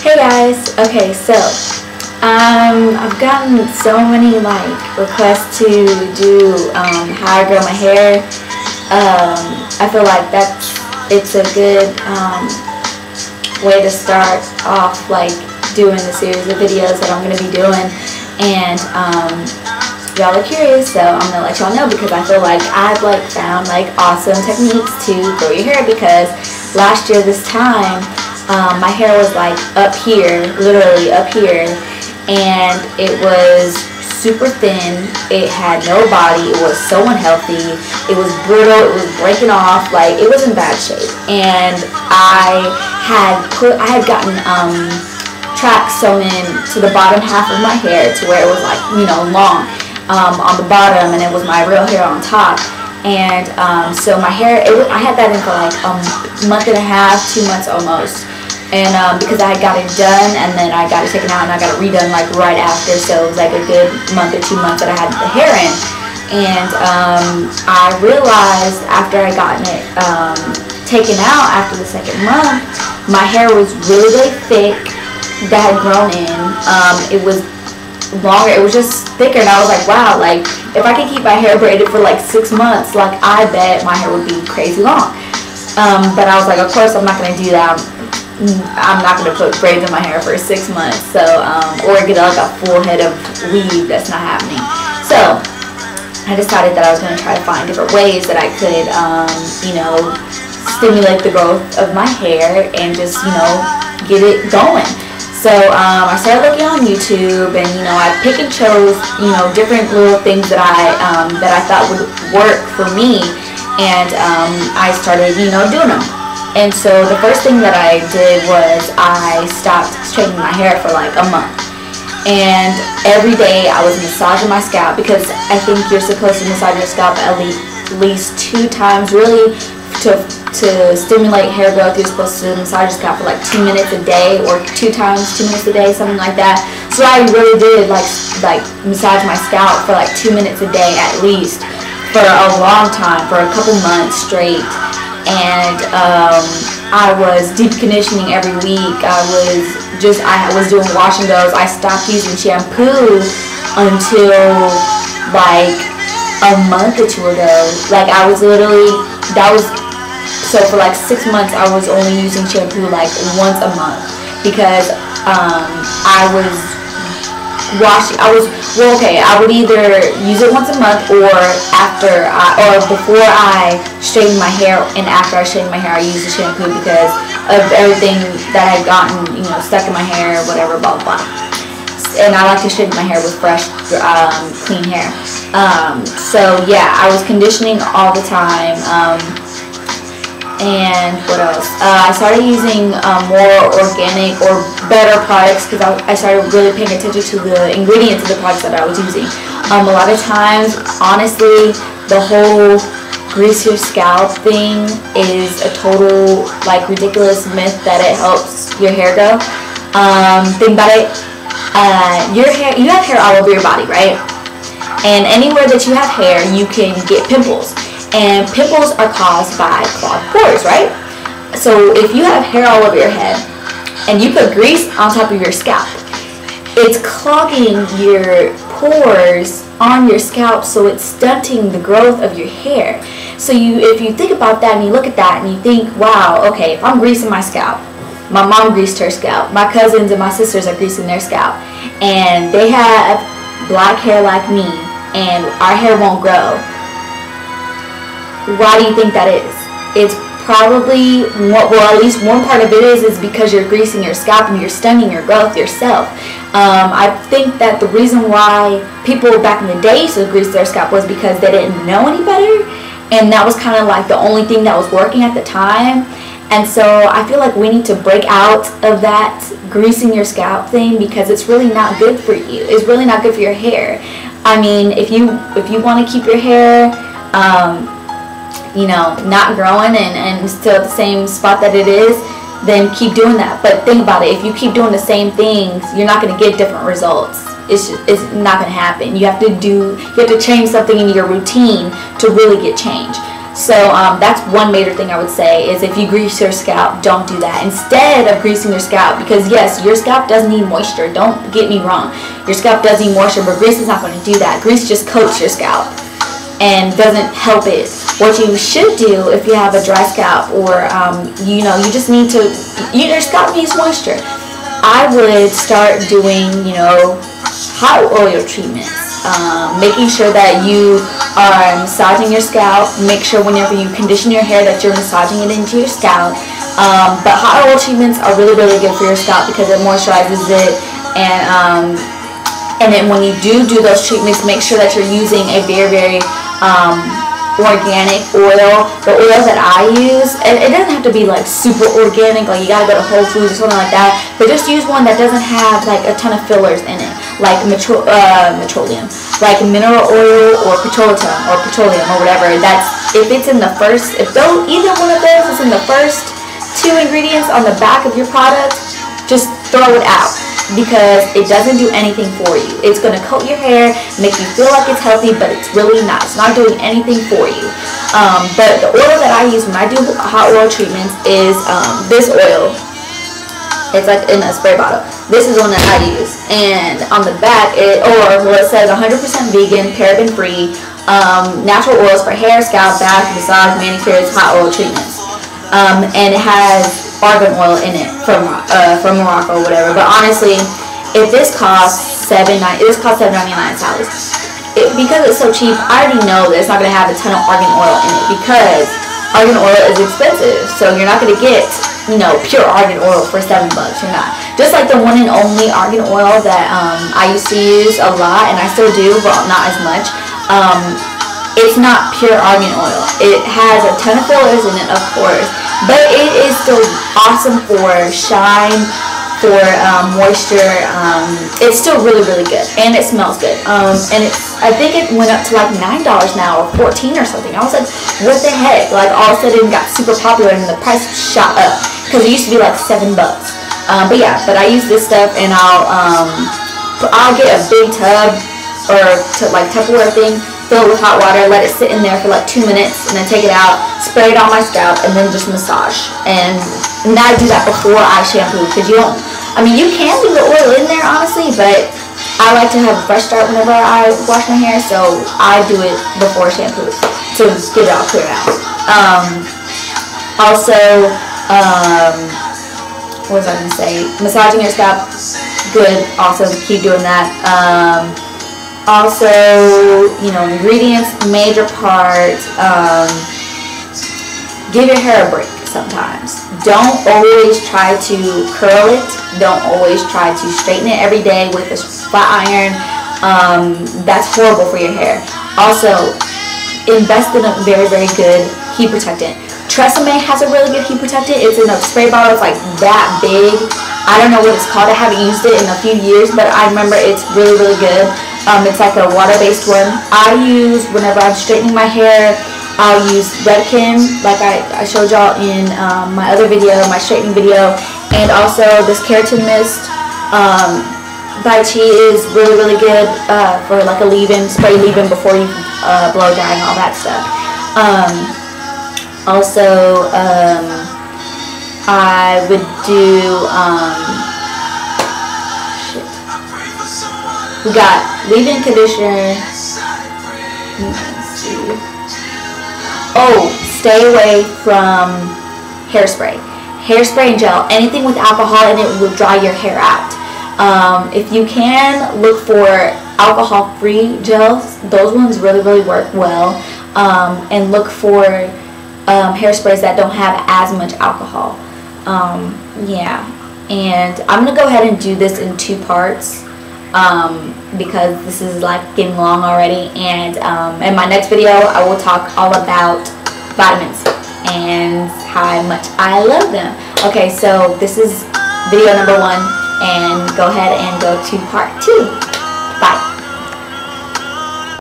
Hey guys, okay, so I've gotten so many requests to do how I grow my hair. I feel like it's a good way to start off doing the series of videos that I'm going to be doing, and y'all are curious, so I'm going to let y'all know because I feel like I've found awesome techniques to grow your hair, because last year this time my hair was up here, literally up here, and it was super thin. It had no body. It was so unhealthy. It was brittle. It was breaking off. It was in bad shape. And I had gotten tracks sewn in to the bottom half of my hair to where it was long on the bottom, and it was my real hair on top. And so my hair, I had that in for a month and a half, 2 months almost. And because I had got it done, and then I got it taken out, and I got it redone right after, so it was a good month or 2 months that I had the hair in. And I realized after I gotten it taken out after the second month, my hair was really, really thick, that had grown in. It was longer, it was just thicker, and I was like, wow, if I could keep my hair braided for 6 months, I bet my hair would be crazy long. But I was like, of course I'm not going to do that. I'm not going to put braids in my hair for 6 months, so or get a full head of weave. That's not happening. So I decided that I was going to try to find different ways that I could stimulate the growth of my hair and just get it going. So I started looking on YouTube, and I pick and chose different little things that I thought would work for me, and I started doing them. And so the first thing that I did was I stopped straightening my hair for a month. And every day I was massaging my scalp, because I think you're supposed to massage your scalp at least 2 times. Really, to stimulate hair growth, you're supposed to massage your scalp for 2 minutes a day, or 2 times 2 minutes a day, something like that. So I really did massage my scalp for 2 minutes a day at least for a long time, for a couple months straight. And I was deep conditioning every week. I was doing wash and goes. I stopped using shampoo until a month or 2 ago. I was literally, so for 6 months I was only using shampoo once a month, because I would either use it once a month, or before I straighten my hair, and after I straighten my hair I use the shampoo because of everything that I had gotten stuck in my hair, whatever, blah blah blah. And I like to straighten my hair with fresh clean hair. So yeah, I was conditioning all the time. And what else? I started using more organic or better products, because I started really paying attention to the ingredients of the products that I was using. A lot of times, honestly, the whole grease your scalp thing is a total ridiculous myth that it helps your hair go. Think about it. You have hair all over your body, right? And anywhere that you have hair, you can get pimples. And pimples are caused by clogged pores, right? So if you have hair all over your head and you put grease on top of your scalp, it's clogging your pores on your scalp, so it's stunting the growth of your hair. So if you think about that and you look at that and you think, wow, okay, if I'm greasing my scalp, my mom greased her scalp, my cousins and my sisters are greasing their scalp, and they have black hair like me, and our hair won't grow. Why do you think that is? It's probably, well, at least one part of it is because you're greasing your scalp and you're stunning your growth yourself. I think that the reason why people back in the day used to grease their scalp was because they didn't know any better, and that was kind of the only thing that was working at the time. And so I feel like we need to break out of that greasing your scalp thing, because it's really not good for you. It's really not good for your hair. I mean, if you want to keep your hair not growing and still at the same spot that it is, then keep doing that. But think about it, if you keep doing the same things, you're not going to get different results. It's not going to happen. You have to change something in your routine to really get change. So that's one major thing I would say is if you grease your scalp, don't do that. Instead of greasing your scalp, because yes, your scalp does need moisture. Don't get me wrong. Your scalp does need moisture, but grease is not going to do that. Grease just coats your scalp and doesn't help it. What you should do if you have a dry scalp or you know, you just need to, your scalp needs moisture. I would start doing, you know, hot oil treatments. Making sure that you are massaging your scalp. Make sure whenever you condition your hair that you're massaging it into your scalp. But hot oil treatments are really, really good for your scalp because it moisturizes it. And then when you do those treatments, make sure that you're using a very, very organic oil. The oil that I use, it doesn't have to be like super organic, like you gotta go to Whole Foods or something like that, but just use one that doesn't have like a ton of fillers in it, like petroleum, like mineral oil or petroleum or whatever. That's, if it's in the first, if either one of those is in the first 2 ingredients on the back of your product, just throw it out, because it doesn't do anything for you. It's going to coat your hair, make you feel like it's healthy, but it's really not. It's not doing anything for you. But the oil that I use when I do hot oil treatments is this oil. It's like in a spray bottle. This is one that I use. And on the back, it says 100% vegan, paraben free, natural oils for hair, scalp, bath, massage, manicures, hot oil treatments. And it has argan oil in it from Morocco or whatever. But honestly, if this costs $7.99 at Sally's, because it's so cheap, I already know that it's not going to have a ton of argan oil in it, because argan oil is expensive. So you're not going to get, you know, pure argan oil for $7. You're not. Just like the one and only argan oil that I used to use a lot, and I still do, but not as much. It's not pure argan oil. It has a ton of fillers in it, of course, but it is still awesome for shine, for moisture. It's still really, really good, and it smells good. And I think it went up to like $9 now, or $14 or something. I was like, what the heck? Like all of a sudden it got super popular and the price shot up, because it used to be like $7. But yeah, but I use this stuff, and I'll get a big tub or like Tupperware thing, fill it with hot water, let it sit in there for like 2 minutes, and then take it out, spray it on my scalp, and then just massage. And I do that before I shampoo, because you don't, I mean, you can leave the oil in there, honestly, but I like to have a fresh start whenever I wash my hair, so I do it before shampoo to get it all cleared out. Also, what was I going to say? Massaging your scalp, good, awesome, keep doing that. Also, you know, ingredients, major part. Give your hair a break sometimes. Don't always try to curl it. Don't always try to straighten it every day with a flat iron. That's horrible for your hair. Also, invest in a very, very good heat protectant. Tresemme has a really good heat protectant. It's in a spray bottle. It's like that big. I don't know what it's called. I haven't used it in a few years, but I remember it's really, really good. It's like a water-based one. I use, whenever I'm straightening my hair, I'll use Redken, like I showed y'all in my other video, my straightening video. And also this keratin mist by Chi is really, really good for like a leave-in, spray leave-in before you blow dry and all that stuff. Also, I would do, we got leave-in conditioner. Let's see. Oh, stay away from hairspray. Hairspray and gel. Anything with alcohol in it will dry your hair out. If you can, look for alcohol-free gels. Those ones really, really work well. And look for hairsprays that don't have as much alcohol. Yeah. And I'm going to go ahead and do this in 2 parts. Because this is like getting long already, and in my next video I will talk all about vitamins and how much I love them. Okay, so this is video number 1, and go ahead and go to part 2. Bye.